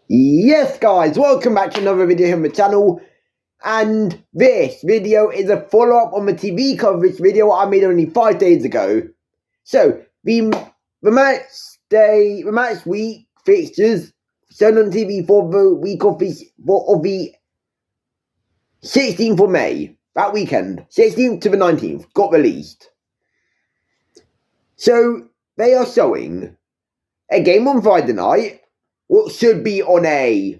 Yes guys, welcome back to another video here on my channel, and this video is a follow-up on the TV coverage video I made only 5 days ago. So, the match week fixtures shown on TV for the week of the 16th of May, that weekend, 16th to the 19th, got released. So, they are showing a game on Friday night, what should be on a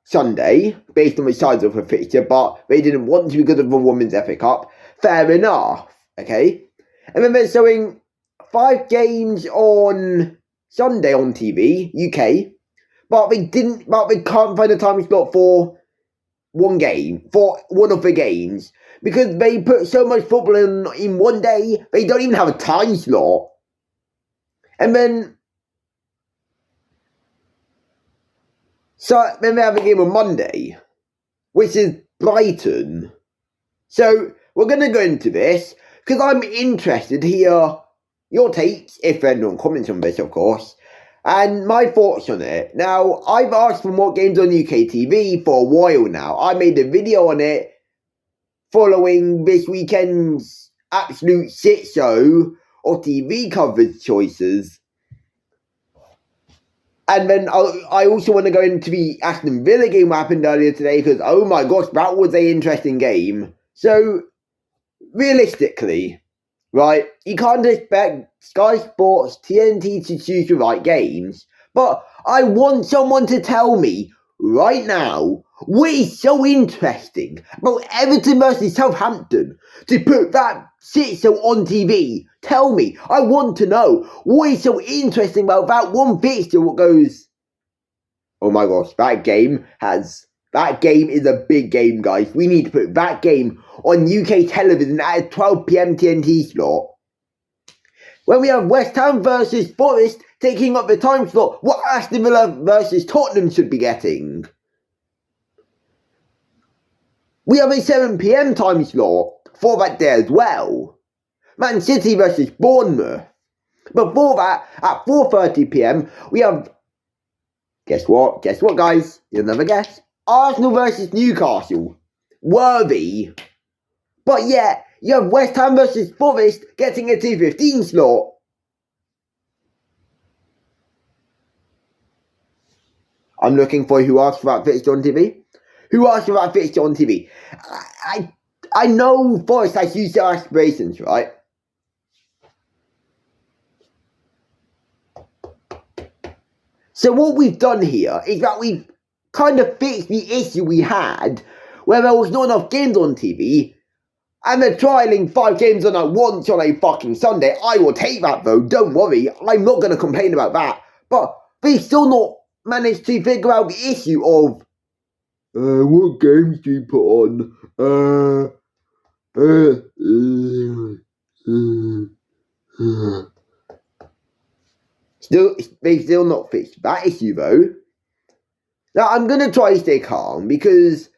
Sunday, based on the size of the fixture, but they didn't want to because of the Women's FA Cup. Fair enough, okay? And then they're showing 5 games on Sunday on TV, UK, but they can't find a time slot for one of the games, because they put so much football in one day, they don't even have a time slot. And then they have a game on Monday, which is Brighton. So, we're going to go into this, because I'm interested to hear your takes, if anyone comments on this, of course, and my thoughts on it. Now, I've asked for more games on UK TV for a while now. I made a video on it following this weekend's absolute shit show of TV coverage choices. And then I also want to go into the Aston Villa game that happened earlier today, because, oh my gosh, that was an interesting game. So, realistically, right, you can't expect Sky Sports, TNT to choose the right games, but I want someone to tell me right now what is so interesting about Everton versus Southampton to put that shit show on TV. Tell me, I want to know what is so interesting about that one fixture. What goes, oh my gosh, that game is a big game, guys. We need to put that game on UK television at a 12 PM TNT slot. When we have West Ham versus Forest taking up the time slot, what Aston Villa versus Tottenham should be getting. We have a 7 PM time slot for that day as well. Man City versus Bournemouth. Before that, at 4:30 PM, we have, guess what guys, you'll never guess, Arsenal versus Newcastle. Worthy. But yet, you have West Ham versus Forest getting a 2:15 slot. I'm looking for who asked for that fixture on TV. Who asked for that fixture on TV? I know Forest has huge aspirations, right? So what we've done here is that we've kind of fixed the issue we had where there was not enough games on TV, and they're trialling 5 games on at once on a fucking Sunday. I will take that though, don't worry, I'm not going to complain about that. But they've still not managed to figure out the issue of what games do you put on? They've still not fixed that issue though. Now I'm gonna try to stay calm, because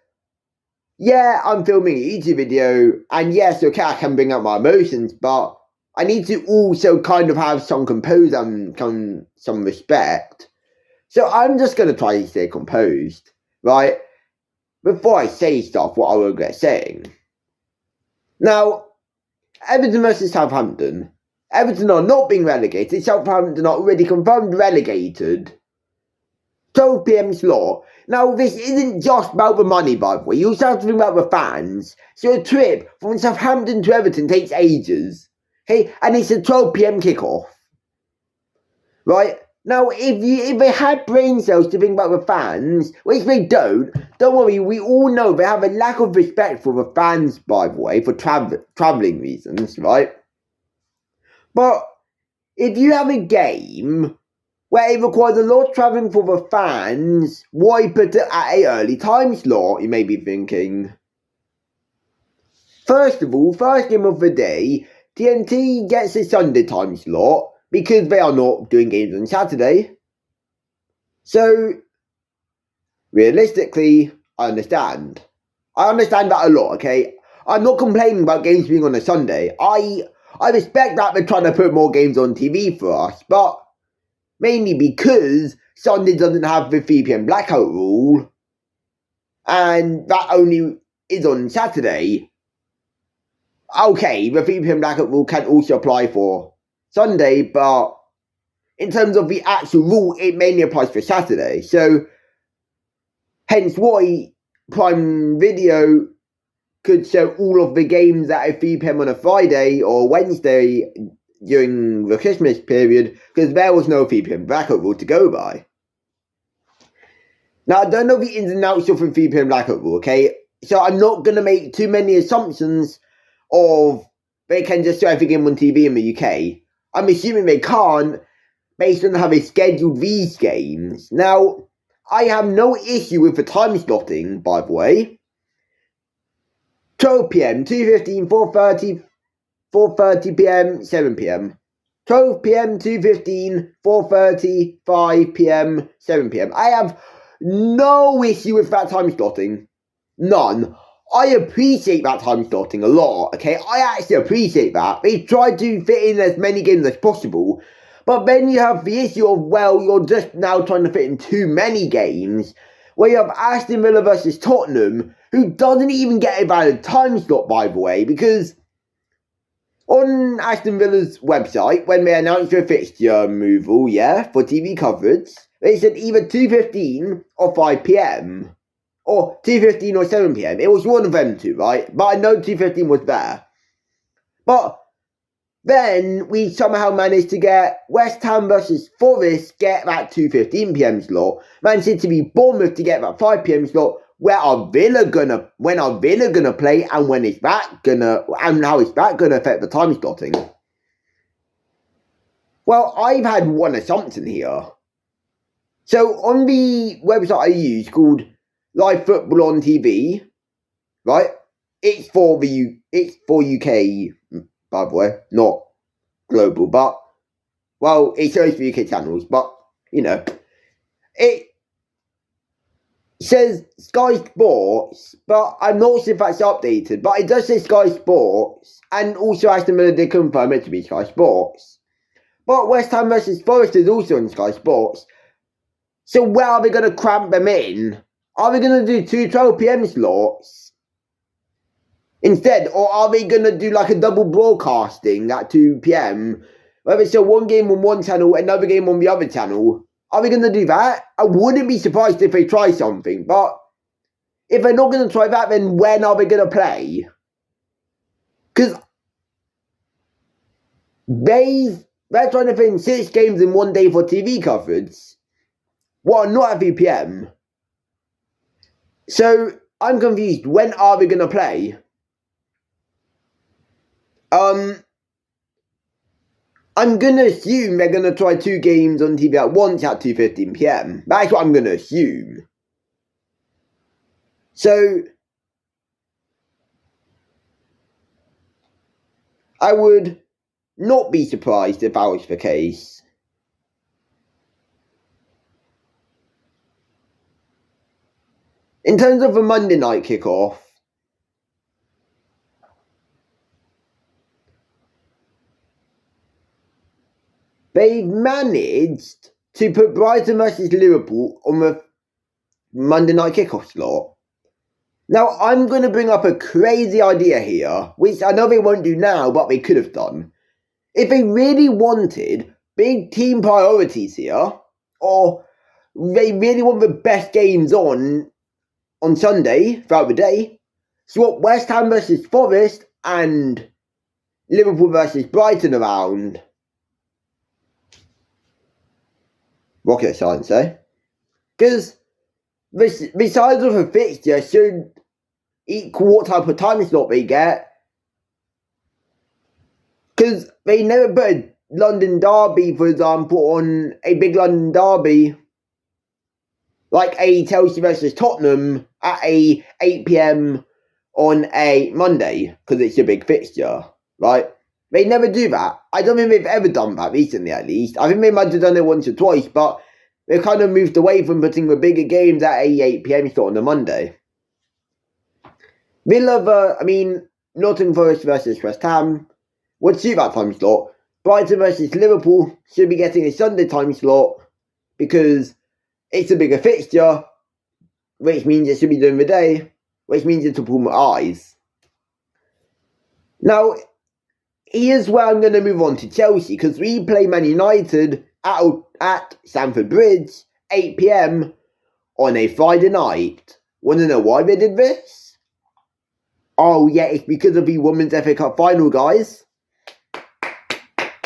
yeah, I'm filming a YouTube video, and yes, okay, I can bring out my emotions, but I need to also kind of have some composure and some respect. So I'm just gonna try to stay composed, right? Before I say stuff what I regret saying. Now, Everton versus Southampton. Everton are not being relegated. Southampton are already confirmed relegated. 12 PM slot. Now, this isn't just about the money, by the way. You also have to think about the fans. So a trip from Southampton to Everton takes ages. Okay, and it's a 12 PM kickoff. Right? Now, if they had brain cells to think about the fans, which they don't worry, we all know they have a lack of respect for the fans, by the way, for travelling reasons, right? But if you have a game where it requires a lot of travelling for the fans, why put it at an early time slot, you may be thinking? First of all, first game of the day, TNT gets a Sunday time slot, because they are not doing games on Saturday. So, realistically, I understand. I understand that a lot, okay? I'm not complaining about games being on a Sunday. I respect that they're trying to put more games on TV for us, but mainly because Sunday doesn't have the 3 PM blackout rule, and that only is on Saturday. Okay, the 3 PM blackout rule can also apply for Sunday, but in terms of the actual rule, it mainly applies for Saturday. So, hence why Prime Video could show all of the games at 3 PM on a Friday or Wednesday during the Christmas period, because there was no 3 PM blackout rule to go by. Now, I don't know the ins and outs of the 3 PM blackout rule, okay? So I'm not going to make too many assumptions of they can just show every game on TV in the UK. I'm assuming they can't, based on how they scheduled these games. Now, I have no issue with the time slotting, by the way. 12 PM, 2:15, 4:30, 4:30 PM, 7 PM. 12 PM, 2:15, 4:30, 5 PM, 7 PM. I have no issue with that time slotting. None. I appreciate that time slotting a lot, okay? I actually appreciate that. They tried to fit in as many games as possible. But then you have the issue of, well, you're just now trying to fit in too many games, where you have Aston Villa versus Tottenham, who doesn't even get a valid time slot, by the way, because on Aston Villa's website, when they announced their fixture removal, for TV coverage, they said either 2:15 or 5 PM, or 2:15 or 7 PM. It was one of them two, right? But I know 2:15 was there. But then we somehow managed to get West Ham versus Forest get that 2:15 PM slot. Man City v Bournemouth to get that 5 PM slot. When are Villa gonna play, and and how is that gonna affect the time slotting? Well, I've had one assumption here. So on the website I use called Live Football on TV, right? It's for UK, by the way, not global, but, well, it shows for UK channels, but, it says Sky Sports, but I'm not sure if that's updated, but it does say Sky Sports, and also Aston Villa did confirm it to be Sky Sports. But West Ham versus Forest is also on Sky Sports, so where are they going to cramp them in? Are they going to do 2 12 PM slots instead, or are they going to do like a double broadcasting at 2 PM, where they show one game on one channel, another game on the other channel? Are they going to do that? I wouldn't be surprised if they try something, but if they're not going to try that, then when are they going to play? Because they're trying to fit in 6 games in one day for TV coverage. Well, not at 3 PM. So, I'm confused. When are they going to play? I'm going to assume they're going to try 2 games on TV at once at 2:15 PM. That's what I'm going to assume. So, I would not be surprised if that was the case. In terms of the Monday night kickoff, they've managed to put Brighton versus Liverpool on the Monday night kickoff slot. Now, I'm going to bring up a crazy idea here, which I know they won't do now, but they could have done. If they really wanted big team priorities here, or they really want the best games on Sunday, throughout the day, swap West Ham versus Forest and Liverpool versus Brighton around. Rocket science, eh? Because the size of a fixture should equal what type of time slot they get. Because they never put a London derby, for example, on a big London derby, like a Chelsea versus Tottenham at a 8 PM on a Monday, because it's a big fixture, right? They never do that. I don't think they've ever done that recently, at least. I think they might have done it once or twice, but they've kind of moved away from putting the bigger games at a 8 PM slot on a Monday. Nottingham Forest versus West Ham would suit that time slot. Brighton versus Liverpool should be getting a Sunday time slot, because it's a bigger fixture, which means it should be during the day, which means it'll pull my eyes. Now, here's where I'm going to move on to Chelsea, because we play Man United at Stamford Bridge, 8 PM on a Friday night. Want to know why they did this? Oh yeah, it's because of the Women's FA Cup final, guys.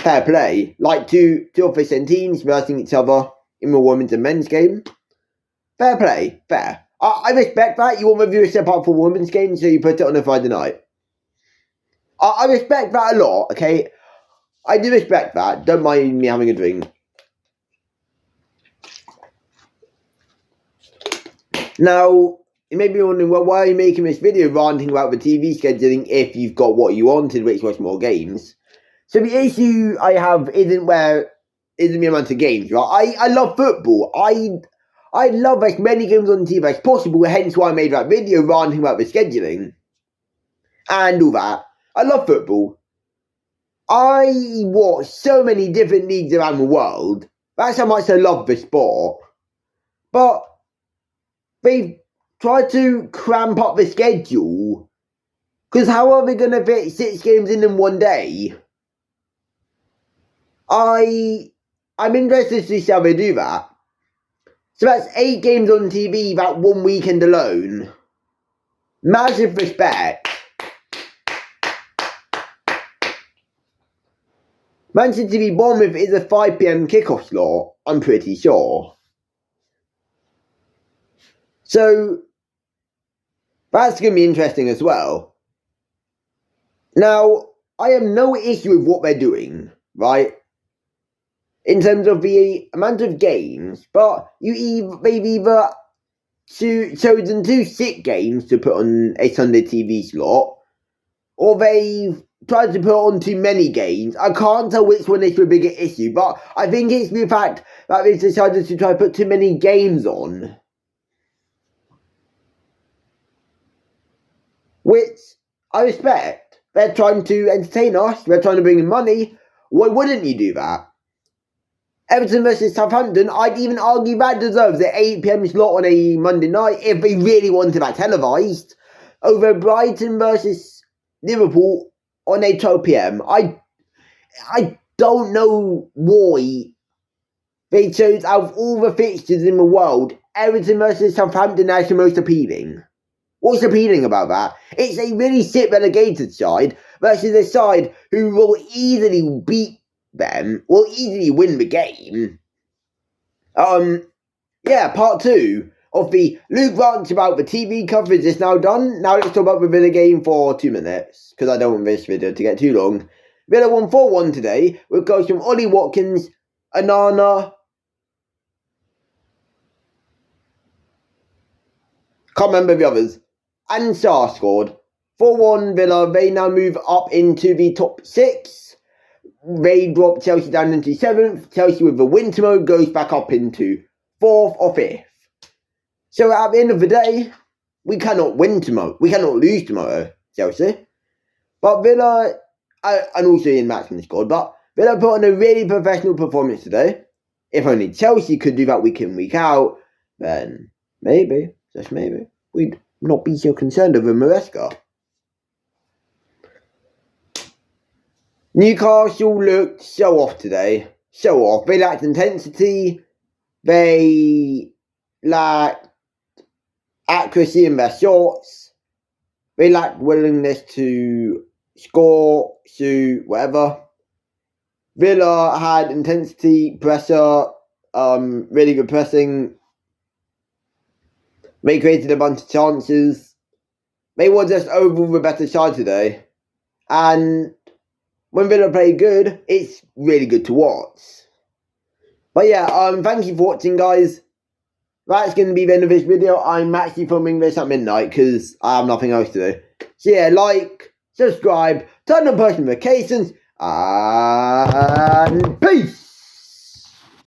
Fair play. Like two official teams versing each other in the women's and men's game. Fair play. Fair. I respect that. You want the viewership up for women's games, so you put it on a Friday night. I respect that a lot, okay? I do respect that. Don't mind me having a drink. Now, you may be wondering, well, why are you making this video ranting about the TV scheduling if you've got what you wanted, which was more games? So the issue I have isn't the amount of games, right? I love football. I love as many games on TV as possible, hence why I made that video ranting about the scheduling. And all that. I love football. I watch so many different leagues around the world. That's how much I love the sport. But they've tried to cramp up the schedule. Because how are they going to fit 6 games in one day? I'm interested to see how they do that. So that's 8 games on TV that one weekend alone. Massive respect. Manchester v Bournemouth is a 5 PM kickoff slot, I'm pretty sure. So, that's going to be interesting as well. Now, I have no issue with what they're doing, right? In terms of the amount of games, but they've either chosen 2 sick games to put on a Sunday TV slot, or they've tried to put on too many games. I can't tell which one is the bigger issue, but I think it's the fact that they've decided to try to put too many games on. Which I respect. They're trying to entertain us, they're trying to bring in money. Why wouldn't you do that? Everton versus Southampton, I'd even argue that deserves an 8 PM slot on a Monday night if they really wanted that televised, over Brighton versus Liverpool on a 12 PM. I don't know why they chose, out of all the fixtures in the world, Everton versus Southampton as the most appealing. What's appealing about that? It's a really sick relegated side versus a side who will easily beat them, will easily win the game. Yeah, part 2 of the Luke rants about the TV coverage is now done. Now let's talk about the Villa game for 2 minutes, because I don't want this video to get too long. Villa won 4-1 today, with goals from Ollie Watkins, Anana, can't remember the others, and Sarr scored. 4-1 Villa, they now move up into the top 6. They drop Chelsea down into 7th. Chelsea with the win tomorrow goes back up into 4th or 5th. So at the end of the day, we cannot win tomorrow. We cannot lose tomorrow, Chelsea. But Villa, and also Ian Maxman scored, but Villa put on a really professional performance today. If only Chelsea could do that week in, week out, then maybe, just maybe, we'd not be so concerned over Maresca. Newcastle looked so off today. So off. They lacked intensity. They lacked accuracy in their shots. They lacked willingness to score, shoot, whatever. Villa had intensity, pressure, really good pressing. They created a bunch of chances. They were just overall the better side today. And when Villa play good, it's really good to watch. But yeah, thank you for watching, guys. That's going to be the end of this video. I'm actually filming this at midnight because I have nothing else to do. So yeah, like, subscribe, turn on post notifications, and peace!